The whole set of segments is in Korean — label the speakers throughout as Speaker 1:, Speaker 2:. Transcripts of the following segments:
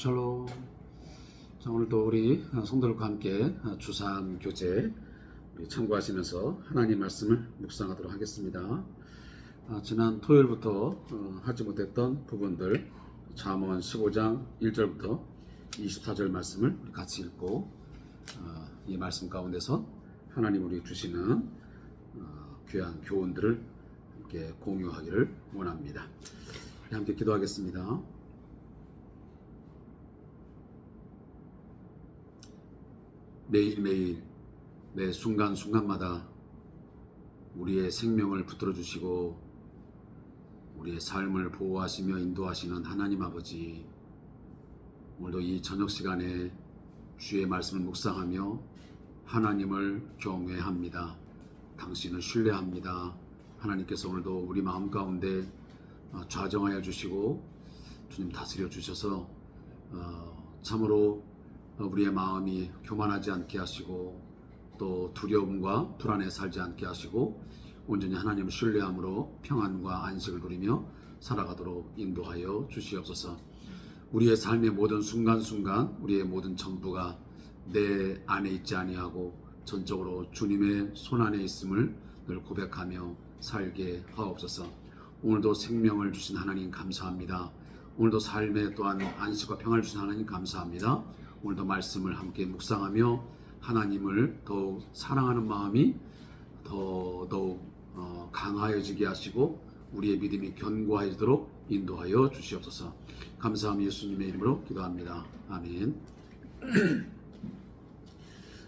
Speaker 1: 샬롬. 자, 오늘도 우리 성도들과 함께 주삼 교재 참고하시면서 하나님 말씀을 묵상하도록 하겠습니다. 지난 토요일부터 하지 못했던 부분들 잠언 15장 1절부터 24절 말씀을 같이 읽고 이 말씀 가운데서 하나님 우리 주시는 귀한 교훈들을 함께 공유하기를 원합니다. 함께 기도하겠습니다. 매일매일 매 순간순간마다 우리의 생명을 붙들어 주시고 우리의 삶을 보호하시며 인도하시는 하나님 아버지, 오늘도 이 저녁 시간에 주의 말씀을 묵상하며 하나님을 경외합니다. 당신을 신뢰합니다. 하나님께서 오늘도 우리 마음 가운데 좌정하여 주시고 주님 다스려 주셔서 참으로 우리의 마음이 교만하지 않게 하시고 또 두려움과 불안에 살지 않게 하시고 온전히 하나님을 신뢰함으로 평안과 안식을 누리며 살아가도록 인도하여 주시옵소서. 우리의 삶의 모든 순간순간 우리의 모든 전부가 내 안에 있지 아니하고 전적으로 주님의 손 안에 있음을 늘 고백하며 살게 하옵소서. 오늘도 생명을 주신 하나님 감사합니다. 오늘도 삶에 또한 안식과 평안을 주신 하나님 감사합니다. 오늘도 말씀을 함께 묵상하며 하나님을 더욱 사랑하는 마음이 더욱 강하여지게 하시고 우리의 믿음이 견고해지도록 인도하여 주시옵소서. 감사함 예수님의 이름으로 기도합니다. 아멘.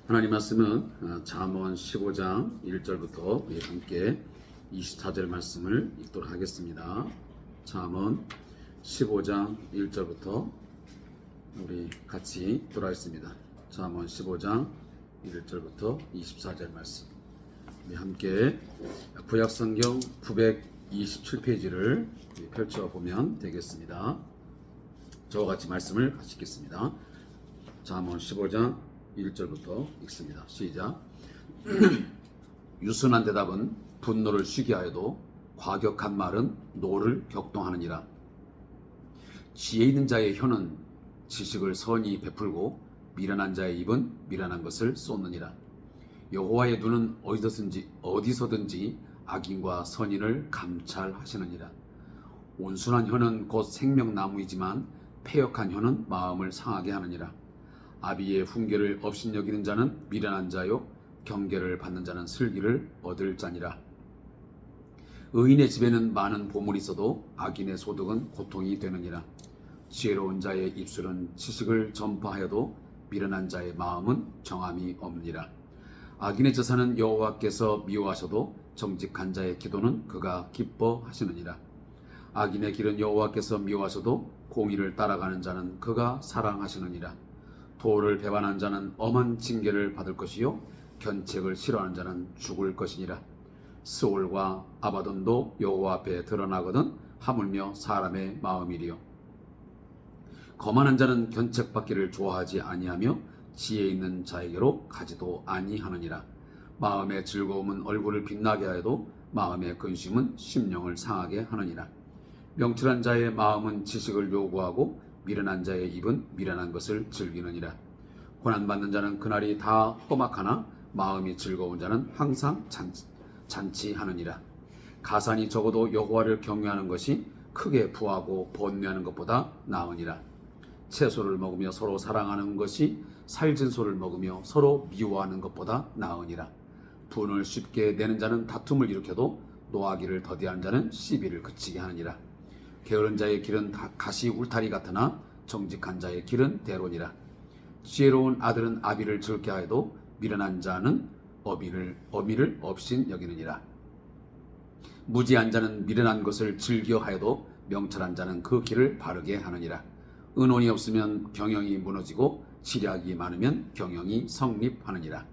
Speaker 1: 하나님 말씀은 잠언 15장 1절부터 우리 함께 24절 말씀을 읽도록 하겠습니다. 잠언 15장 1절부터 우리 같이 돌아있습니다. 잠언 15장 1절부터 24절 말씀. 우리 함께 구약성경 927페이지를 펼쳐보면 되겠습니다. 저와 같이 말씀을 같이 읽겠습니다. 잠언 15장 1절부터 읽습니다. 시작. 유순한 대답은 분노를 쉬게 하여도 과격한 말은 노를 격동하느니라. 지혜 있는 자의 혀는 지식을 선히 베풀고 미련한 자의 입은 미련한 것을 쏟느니라. 여호와의 눈은 어디서든지 악인과 선인을 감찰하시느니라. 온순한 혀는 곧 생명나무이지만 패역한 혀는 마음을 상하게 하느니라. 아비의 훈계를 업신여기는 자는 미련한 자요 경계를 받는 자는 슬기를 얻을 자니라. 의인의 집에는 많은 보물이 있어도 악인의 소득은 고통이 되느니라. 지혜로운 자의 입술은 지식을 전파하여도 미련한 자의 마음은 정함이 없느니라. 악인의 제사는 여호와께서 미워하셔도 정직한 자의 기도는 그가 기뻐하시느니라. 악인의 길은 여호와께서 미워하셔도 공의를 따라가는 자는 그가 사랑하시느니라. 도를 배반한 자는 엄한 징계를 받을 것이요 견책을 싫어하는 자는 죽을 것이니라. 스올과 아바돈도 여호와 앞에 드러나거든 하물며 사람의 마음이리요. 거만한 자는 견책받기를 좋아하지 아니하며 지혜 있는 자에게로 가지도 아니하느니라. 마음의 즐거움은 얼굴을 빛나게 하여도 마음의 근심은 심령을 상하게 하느니라. 명철한 자의 마음은 지식을 요구하고 미련한 자의 입은 미련한 것을 즐기느니라. 고난받는 자는 그날이 다 험악하나 마음이 즐거운 자는 항상 잔치하느니라. 가산이 적어도 여호와를 경외하는 것이 크게 부하고 번뇌하는 것보다 나으니라. 채소를 먹으며 서로 사랑하는 것이 살진 소를 먹으며 서로 미워하는 것보다 나으니라. 분을 쉽게 내는 자는 다툼을 일으켜도 노하기를 더디하는 자는 시비를 그치게 하느니라. 게으른 자의 길은 가시 울타리 같으나 정직한 자의 길은 대론이라. 지혜로운 아들은 아비를 즐게 하여도 미련한 자는 어미를 업신 여기느니라. 무지한 자는 미련한 것을 즐겨 하여도 명철한 자는 그 길을 바르게 하느니라. 은혼이 없으면 경영이 무너지고 지략이 많으면 경영이 성립하느니라.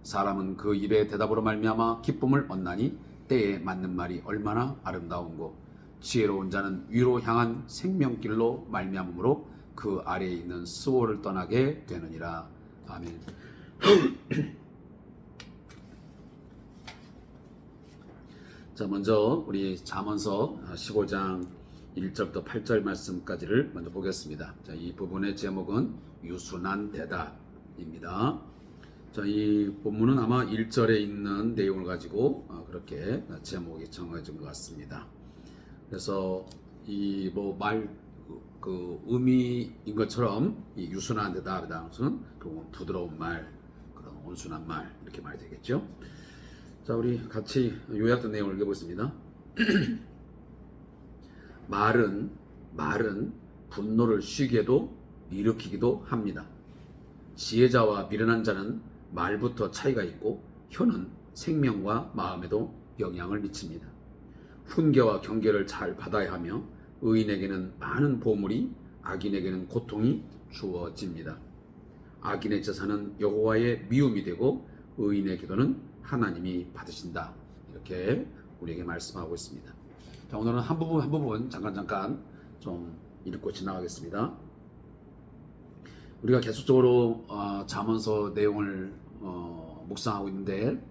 Speaker 1: 사람은 그 입의 대답으로 말미암아 기쁨을 얻나니 때에 맞는 말이 얼마나 아름다운고. 지혜로운 자는 위로 향한 생명길로 말미암으로 그 아래에 있는 스올을 떠나게 되느니라. 아멘. 자, 먼저 우리 잠언서 15장 1절부터 8절 말씀까지를 먼저 보겠습니다. 자, 이 부분의 제목은 유순한 대답입니다. 자, 이 본문은 아마 1절에 있는 내용을 가지고 그렇게 제목이 정해진 것 같습니다. 그래서 이 그 의미인 것처럼 이 유순한 대답이라는 것은 부드러운 말, 그런 온순한 말 이렇게 말이 되겠죠. 자, 우리 같이 요약된 내용을 읽어보겠습니다. 말은 분노를 쉬게도 일으키기도 합니다. 지혜자와 미련한 자는 말부터 차이가 있고 혀는 생명과 마음에도 영향을 미칩니다. 훈계와 경계를 잘 받아야 하며 의인에게는 많은 보물이, 악인에게는 고통이 주어집니다. 악인의 제사는 여호와의 미움이 되고 의인의 기도는 하나님이 받으신다. 이렇게 우리에게 말씀하고 있습니다. 자, 오늘은 한 부분 잠깐 좀 읽고 지나가겠습니다. 우리가 계속적으로 잠언서 내용을 묵상하고 있는데,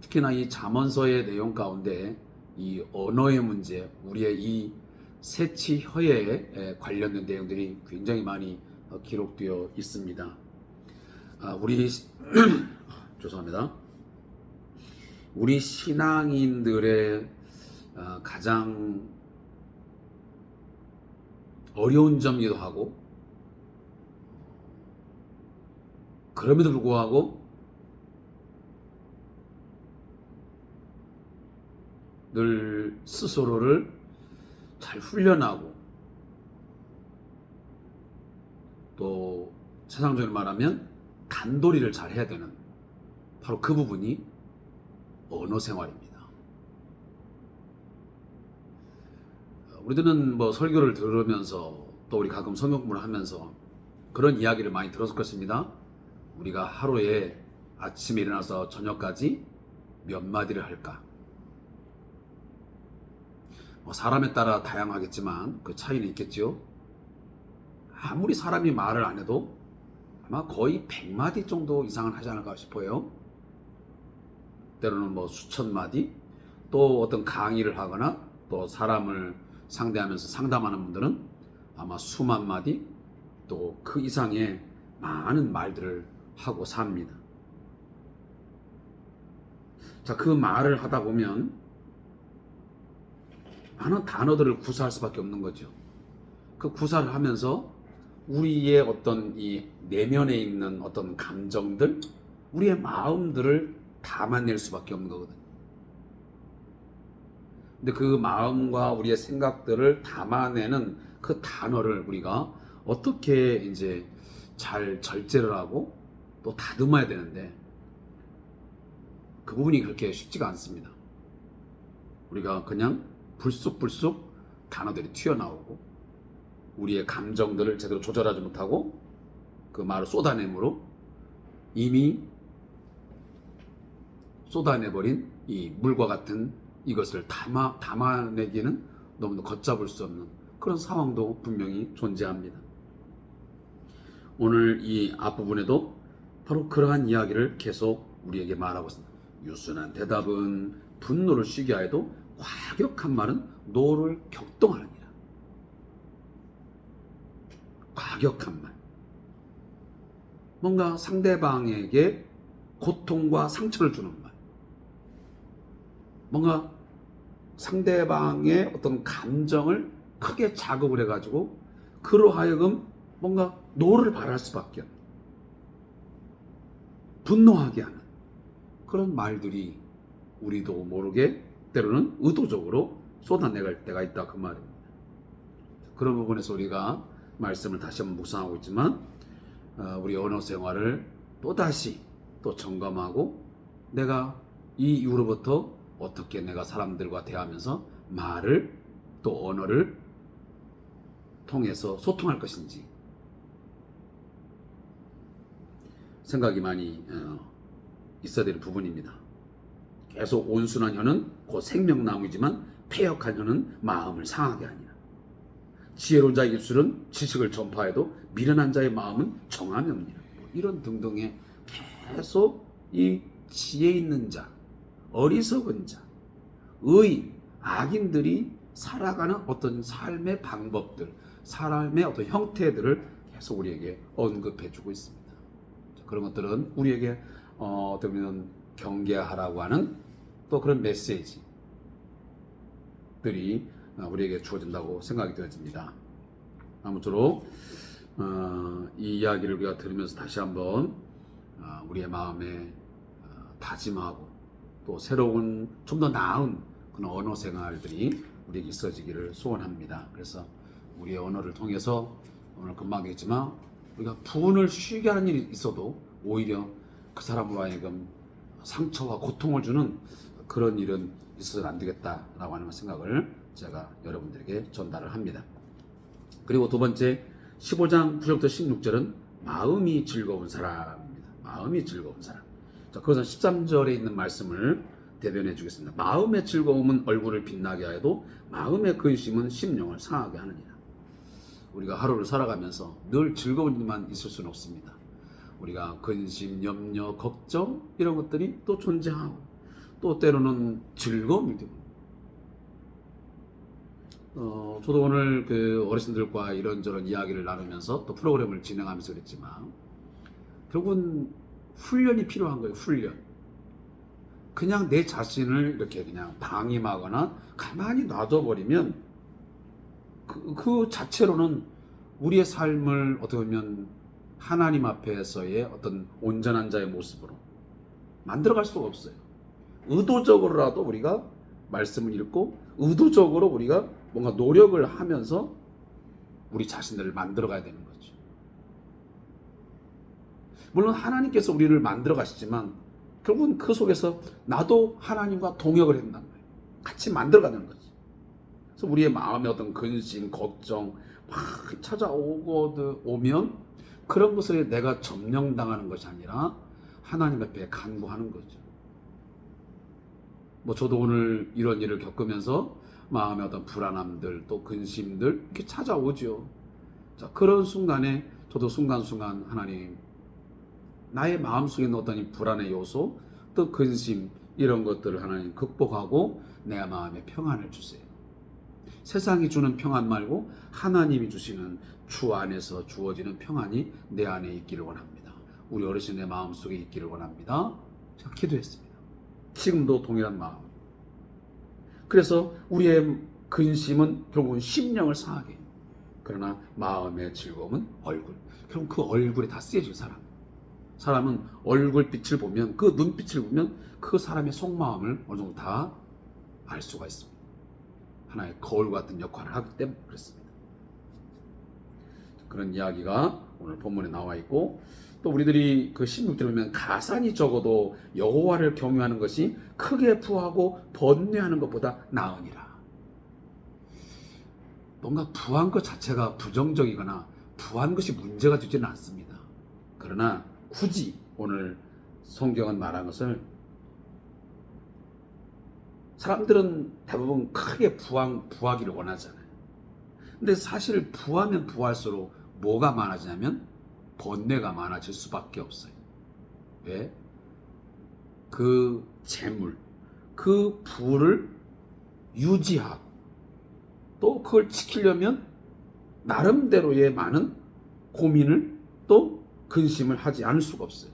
Speaker 1: 특히나 이 잠언서의 내용 가운데 이 언어의 문제, 우리의 이 새치 혀에 관련된 내용들이 굉장히 많이 기록되어 있습니다. 죄송합니다. 우리 신앙인들의 가장 어려운 점이기도 하고, 그럼에도 불구하고 늘 스스로를 잘 훈련하고, 또 세상적으로 말하면 단도리를 잘 해야 되는 바로 그 부분이 언어 생활입니다. 우리들은 설교를 들으면서 또 우리 가끔 성경 공부를 하면서 그런 이야기를 많이 들었을 것입니다. 우리가 하루에 아침에 일어나서 저녁까지 몇 마디를 할까? 사람에 따라 다양하겠지만 그 차이는 있겠죠. 아무리 사람이 말을 안 해도 아마 거의 100마디 정도 이상은 하지 않을까 싶어요. 때로는 수천 마디, 또 어떤 강의를 하거나 또 사람을 상대하면서 상담하는 분들은 아마 수만 마디, 또 그 이상의 많은 말들을 하고 삽니다. 자, 그 말을 하다 보면 많은 단어들을 구사할 수밖에 없는 거죠. 그 구사를 하면서 우리의 어떤 이 내면에 있는 어떤 감정들, 우리의 마음들을 담아낼 수밖에 없는 거거든요. 근데 그 마음과 우리의 생각들을 담아내는 그 단어를 우리가 어떻게 이제 잘 절제를 하고 또 다듬어야 되는데, 그 부분이 그렇게 쉽지가 않습니다. 우리가 그냥 불쑥불쑥 단어들이 튀어나오고, 우리의 감정들을 제대로 조절하지 못하고 그 말을 쏟아내므로 이미 쏟아내버린 이 물과 같은 이것을 담아내기는 너무나 걷잡을 수 없는 그런 상황도 분명히 존재합니다. 오늘 이 앞부분에도 바로 그러한 이야기를 계속 우리에게 말하고 있습니다. 유순한 대답은 분노를 쉬게 하여도 과격한 말은 노를 격동하느니라. 과격한 말, 뭔가 상대방에게 고통과 상처를 주는 말, 뭔가 상대방의 어떤 감정을 크게 자극을 해가지고 그로 하여금 뭔가 노를 발할 수밖에 없는, 분노하게 하는 그런 말들이 우리도 모르게 때로는 의도적으로 쏟아내갈 때가 있다, 그 말입니다. 그런 부분에서 우리가 말씀을 다시 한번 묵상하고 있지만, 우리 언어 생활을 또다시 또 점검하고, 내가 이 이후로부터 어떻게 내가 사람들과 대하면서 말을 또 언어를 통해서 소통할 것인지 생각이 많이 있어야 되는 부분입니다. 계속 온순한 혀는 곧 생명나무이지만 패역한 혀는 마음을 상하게 하니라. 지혜로운 자의 입술은 지식을 전파해도 미련한 자의 마음은 정함이 없니라. 이런 등등의 계속 이 지혜 있는 자, 어리석은 자, 의인, 악인들이 살아가는 어떤 삶의 방법들, 삶의 어떤 형태들을 계속 우리에게 언급해주고 있습니다. 그런 것들은 우리에게 어떻게 보면 경계하라고 하는 또 그런 메시지들이 우리에게 주어진다고 생각이 되어집니다. 아무쪼록 이 이야기를 우리가 들으면서 다시 한번 우리의 마음에 다짐하고 또 새로운 좀 더 나은 그런 언어 생활들이 우리에게 있어지기를 소원합니다. 그래서 우리의 언어를 통해서 오늘 금방 얘기했지만 우리가 분을 쉬게 하는 일이 있어도 오히려 그 사람으로 하여금 상처와 고통을 주는 그런 일은 있어서는 안 되겠다라고 하는 생각을 제가 여러분들에게 전달을 합니다. 그리고 두 번째 15장 9절부터 16절은 마음이 즐거운 사람입니다. 마음이 즐거운 사람. 자, 그것은 13절에 있는 말씀을 대변해 주겠습니다. 마음의 즐거움은 얼굴을 빛나게 하여도 마음의 근심은 심령을 상하게 하느니라. 우리가 하루를 살아가면서 늘 즐거운 일만 있을 수는 없습니다. 우리가 근심, 염려, 걱정 이런 것들이 또 존재하고 또 때로는 즐거움이 되고 저도 오늘 그 어르신들과 이런저런 이야기를 나누면서 또 프로그램을 진행하면서 그랬지만 결국은 훈련이 필요한 거예요. 훈련. 그냥 내 자신을 이렇게 그냥 방임하거나 가만히 놔둬버리면 그 자체로는 우리의 삶을 어떻게 보면 하나님 앞에서의 어떤 온전한 자의 모습으로 만들어갈 수가 없어요. 의도적으로라도 우리가 말씀을 읽고 의도적으로 우리가 뭔가 노력을 하면서 우리 자신들을 만들어가야 되는 거죠. 물론 하나님께서 우리를 만들어 가시지만 결국은 그 속에서 나도 하나님과 동역을 한다는 거예요. 같이 만들어가는 거지. 그래서 우리의 마음에 어떤 근심, 걱정 막 찾아오면 그런 것을 내가 점령당하는 것이 아니라 하나님 앞에 간구하는 거죠. 저도 오늘 이런 일을 겪으면서 마음의 어떤 불안함들 또 근심들 이렇게 찾아오죠. 자, 그런 순간에 저도 순간순간 하나님 나의 마음속에 있는 어떤 이 불안의 요소 또 근심 이런 것들을 하나님 극복하고 내 마음에 평안을 주세요. 세상이 주는 평안 말고 하나님이 주시는 주 안에서 주어지는 평안이 내 안에 있기를 원합니다. 우리 어르신의 마음속에 있기를 원합니다. 제가 기도했습니다. 지금도 동일한 마음. 그래서 우리의 근심은 결국은 심령을 상하게 해요. 그러나 마음의 즐거움은 얼굴. 그럼 그 얼굴에 다 쓰여질 사람은 얼굴빛을 보면 그 눈빛을 보면 그 사람의 속마음을 어느 정도 다 알 수가 있습니다. 하나의 거울 같은 역할을 하기 때문에 그렇습니다. 그런 이야기가 오늘 본문에 나와 있고 또 우리들이 그 16절에 보면 가산이 적어도 여호와를 경외하는 것이 크게 부하고 번뇌하는 것보다 나으니라. 뭔가 부한 것 자체가 부정적이거나 부한 것이 문제가 되지는 않습니다. 그러나 굳이 오늘 성경은 말한 것을 사람들은 대부분 크게 부하기를 원하잖아요. 근데 사실 부하면 부할수록 뭐가 많아지냐면 번뇌가 많아질 수밖에 없어요. 왜? 그 재물, 그 부를 유지하고 또 그걸 지키려면 나름대로의 많은 고민을 또 근심을 하지 않을 수가 없어요.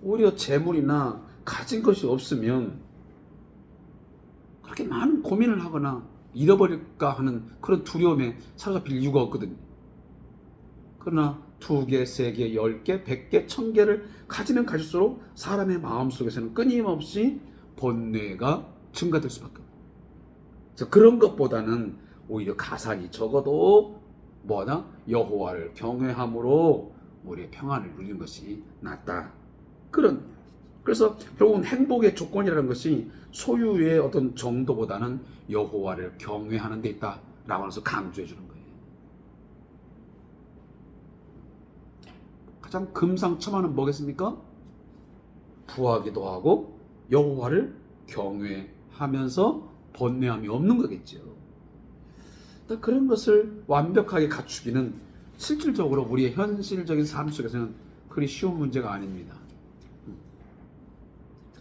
Speaker 1: 오히려 재물이나 가진 것이 없으면 그렇게 많은 고민을 하거나 잃어버릴까 하는 그런 두려움에 사로잡힐 이유가 없거든요. 그러나 2개, 3개, 10개, 100개, 1000개를 가지면 가질수록 사람의 마음속에서는 끊임없이 번뇌가 증가될 수밖에 없어요. 그런 것보다는 오히려 가산이 적어도 여호와를 경외함으로 우리의 평안을 누리는 것이 낫다. 그래서 결국은 행복의 조건이라는 것이 소유의 어떤 정도보다는 여호와를 경외하는 데 있다라고 해서 강조해 주는 거예요. 가장 금상첨화는 뭐겠습니까? 부하기도 하고 여호와를 경외하면서 번뇌함이 없는 거겠죠. 그런 것을 완벽하게 갖추기는 실질적으로 우리의 현실적인 삶 속에서는 그리 쉬운 문제가 아닙니다.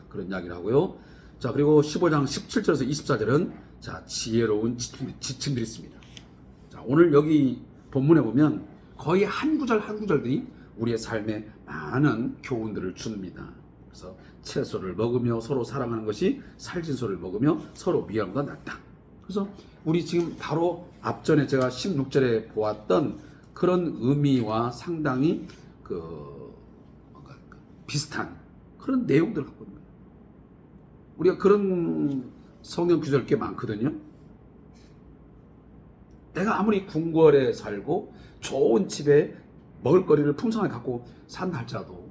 Speaker 1: 그런 이야기를 하고요. 자, 그리고 15장 17절에서 24절은 자, 지혜로운 지침들이 있습니다. 자, 오늘 여기 본문에 보면 거의 한 구절 한 구절들이 우리의 삶에 많은 교훈들을 줍니다. 그래서 채소를 먹으며 서로 사랑하는 것이 살진소를 먹으며 서로 미워함과 낫다. 그래서 우리 지금 바로 앞전에 제가 16절에 보았던 그런 의미와 상당히 비슷한 그런 내용들을 갖고 있는 거예요. 우리가 그런 성경 구절 꽤 많거든요. 내가 아무리 궁궐에 살고 좋은 집에 먹을거리를 풍성하게 갖고 산다 할지라도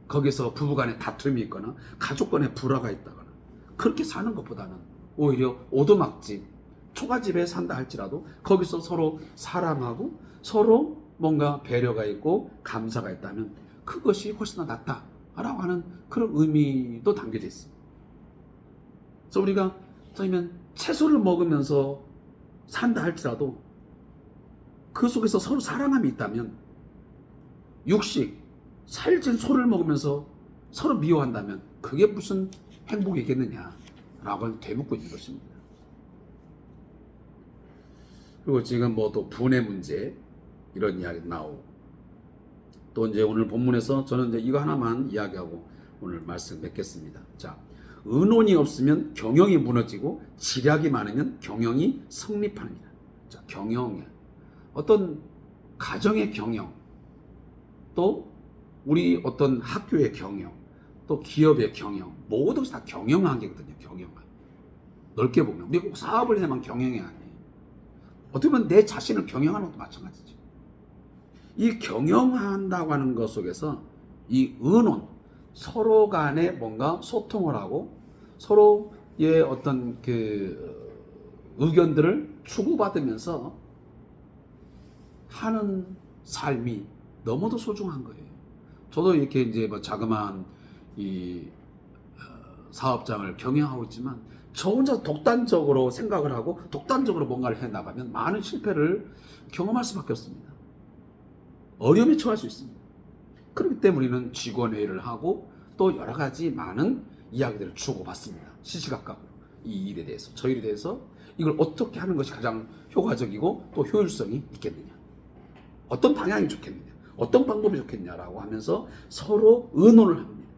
Speaker 1: 거기서 부부간에 다툼이 있거나 가족간에 불화가 있다거나 그렇게 사는 것보다는 오히려 오두막집 초가집에 산다 할지라도 거기서 서로 사랑하고 서로 뭔가 배려가 있고 감사가 있다면 그것이 훨씬 더 낫다라고 하는 그런 의미도 담겨져 있습니다. 그래서 우리가 그러면 채소를 먹으면서 산다 할지라도 그 속에서 서로 사랑함이 있다면 육식, 살찐 소를 먹으면서 서로 미워한다면 그게 무슨 행복이겠느냐라고 되묻고 있는 것입니다. 그리고 지금 뭐 또 분의 문제 이런 이야기 나오고 또 이제 오늘 본문에서 저는 이제 이거 하나만 이야기하고 오늘 말씀 맺겠습니다. 자, 의논이 없으면 경영이 무너지고 지략이 많으면 경영이 성립합니다. 자, 경영이야. 어떤 가정의 경영, 또 우리 어떤 학교의 경영, 또 기업의 경영, 모든 것이 다 경영학이거든요. 경영학. 넓게 보면 우리가 꼭 사업을 해야만 경영이 아니에요. 어떻게 보면 내 자신을 경영하는 것도 마찬가지죠. 이 경영한다고 하는 것 속에서 이 의논, 서로 간에 뭔가 소통을 하고 서로의 어떤 그 의견들을 주고받으면서 하는 삶이 너무도 소중한 거예요. 저도 이렇게 이제 뭐 자그마한 이 사업장을 경영하고 있지만 저 혼자 독단적으로 생각을 하고 독단적으로 뭔가를 해 나가면 많은 실패를 경험할 수밖에 없습니다. 어려움에 처할 수 있습니다. 그렇기 때문에 우리는 직원회의를 하고 또 여러 가지 많은 이야기들을 주고받습니다. 시시각각으로 이 일에 대해서, 저 일에 대해서 이걸 어떻게 하는 것이 가장 효과적이고 또 효율성이 있겠느냐, 어떤 방향이 좋겠느냐, 어떤 방법이 좋겠냐라고 하면서 서로 의논을 합니다.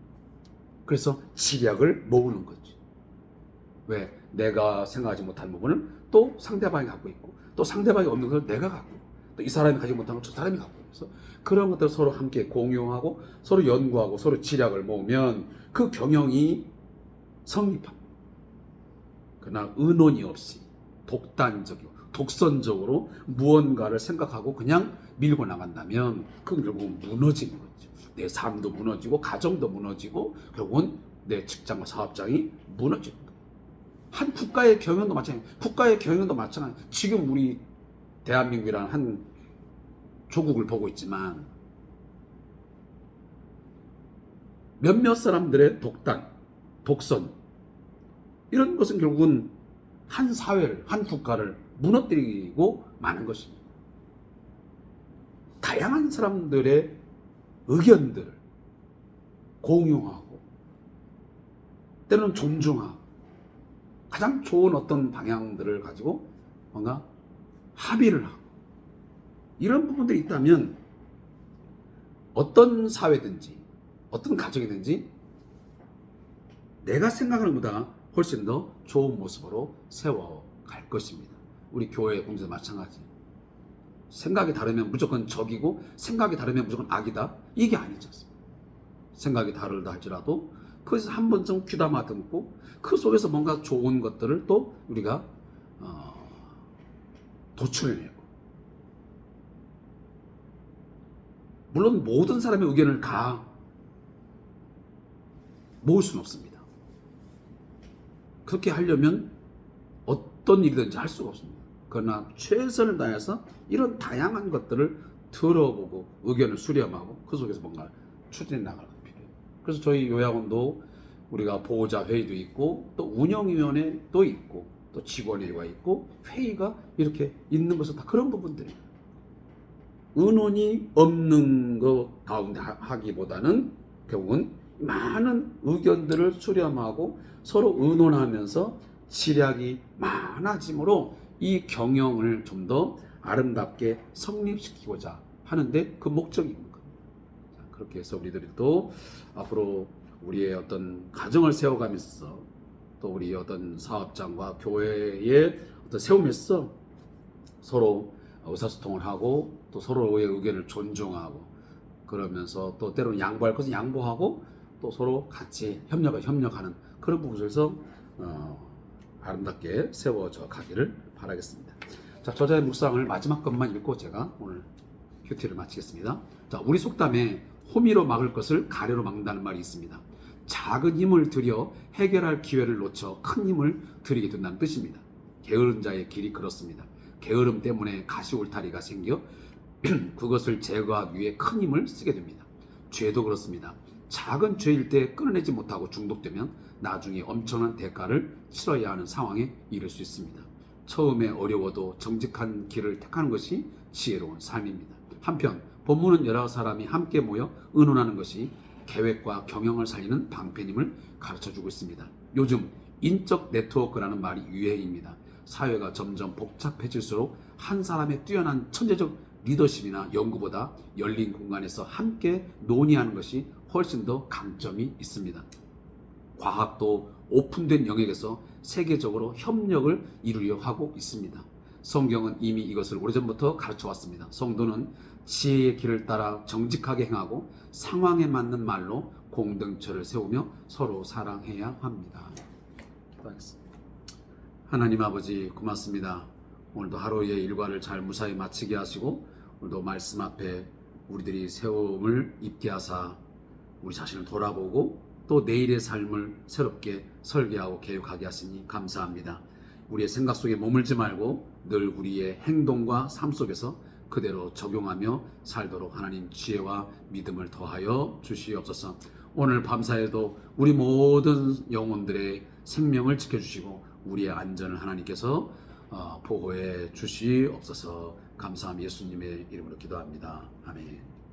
Speaker 1: 그래서 지략을 모으는 거죠. 왜? 내가 생각하지 못한 부분을 또 상대방이 갖고 있고 또 상대방이 없는 것을 내가 갖고 있고 또 이 사람이 가지고 못한 걸 저 사람이 갖고 있어서 그런 것들을 서로 함께 공유하고 서로 연구하고 서로 지략을 모으면 그 경영이 성립합니다. 그러나 의논이 없이 독단적이고 독선적으로 무언가를 생각하고 그냥 밀고 나간다면 그건 결국은 무너지는 거죠. 내 삶도 무너지고 가정도 무너지고 결국은 내 직장과 사업장이 무너지는 거예요. 한 국가의 경영도 마찬가지예요. 국가의 경영도 마찬가지예요. 지금 우리 대한민국이라는 한 조국을 보고 있지만 몇몇 사람들의 독단, 독선 이런 것은 결국은 한 사회를, 한 국가를 무너뜨리고 마는 것입니다. 다양한 사람들의 의견들을 공유하고 때로는 존중하고 가장 좋은 어떤 방향들을 가지고 뭔가 합의를 하고 이런 부분들이 있다면 어떤 사회든지 어떤 가정이든지 내가 생각하는 것보다 훨씬 더 좋은 모습으로 세워갈 것입니다. 우리 교회 공동체도 마찬가지. 생각이 다르면 무조건 적이고 생각이 다르면 무조건 악이다. 이게 아니지 않습니까? 생각이 다르다 할지라도 그것을 한 번쯤 귀담아 듣고 그 속에서 뭔가 좋은 것들을 또 우리가 도출해내고 물론 모든 사람의 의견을 다 모을 수는 없습니다. 그렇게 하려면 어떤 일이든지 할 수가 없습니다. 그러나 최선을 다해서 이런 다양한 것들을 들어보고 의견을 수렴하고 그 속에서 뭔가 추진해 나가는 게 필요해요. 그래서 저희 요양원도 우리가 보호자 회의도 있고 또 운영위원회도 있고 또 직원회의가 있고 회의가 이렇게 있는 것은 다 그런 부분들이에요. 의논이 없는 것 가운데 하기보다는 결국은 많은 의견들을 수렴하고 서로 의논하면서 시략이 많아지므로 이 경영을 좀 더 아름답게 성립시키고자 하는데 그 목적입니다. 그렇게 해서 우리들이 또 앞으로 우리의 어떤 가정을 세워가면서 또 우리 어떤 사업장과 교회에 어떤 세우면서 서로 의사소통을 하고 또 서로의 의견을 존중하고 그러면서 또 때로는 양보할 것은 양보하고 또 서로 같이 협력하는 그런 부분에서 아름답게 세워져 가기를 바라겠습니다. 자, 저자의 묵상을 마지막 것만 읽고 제가 오늘 큐티를 마치겠습니다. 자, 우리 속담에 호미로 막을 것을 가래로 막는다는 말이 있습니다. 작은 힘을 들여 해결할 기회를 놓쳐 큰 힘을 들이게 된다는 뜻입니다. 게으른 자의 길이 그렇습니다. 게으름 때문에 가시울타리가 생겨 그것을 제거하기 위해 큰 힘을 쓰게 됩니다. 죄도 그렇습니다. 작은 죄일 때 끊어내지 못하고 중독되면 나중에 엄청난 대가를 치러야 하는 상황에 이를 수 있습니다. 처음에 어려워도 정직한 길을 택하는 것이 지혜로운 삶입니다. 한편 본문은 여러 사람이 함께 모여 의논하는 것이 계획과 경영을 살리는 방편임을 가르쳐주고 있습니다. 요즘 인적 네트워크라는 말이 유행입니다. 사회가 점점 복잡해질수록 한 사람의 뛰어난 천재적 리더십이나 연구보다 열린 공간에서 함께 논의하는 것이 훨씬 더 강점이 있습니다. 과학도 오픈된 영역에서 세계적으로 협력을 이루려 하고 있습니다. 성경은 이미 이것을 오래전부터 가르쳐 왔습니다. 성도는 지혜의 길을 따라 정직하게 행하고 상황에 맞는 말로 공동체를 세우며 서로 사랑해야 합니다. 기도하겠습니다. 하나님 아버지 고맙습니다. 오늘도 하루의 일과를 잘 무사히 마치게 하시고 오늘도 말씀 앞에 우리들이 세움을 입게 하사 우리 자신을 돌아보고 또 내일의 삶을 새롭게 설계하고 계획하게 하시니 감사합니다. 우리의 생각 속에 머물지 말고 늘 우리의 행동과 삶 속에서 그대로 적용하며 살도록 하나님 지혜와 믿음을 더하여 주시옵소서. 오늘 밤사이에도 우리 모든 영혼들의 생명을 지켜주시고 우리의 안전을 하나님께서 보호해 주시옵소서. 감사함 예수님의 이름으로 기도합니다. 아멘.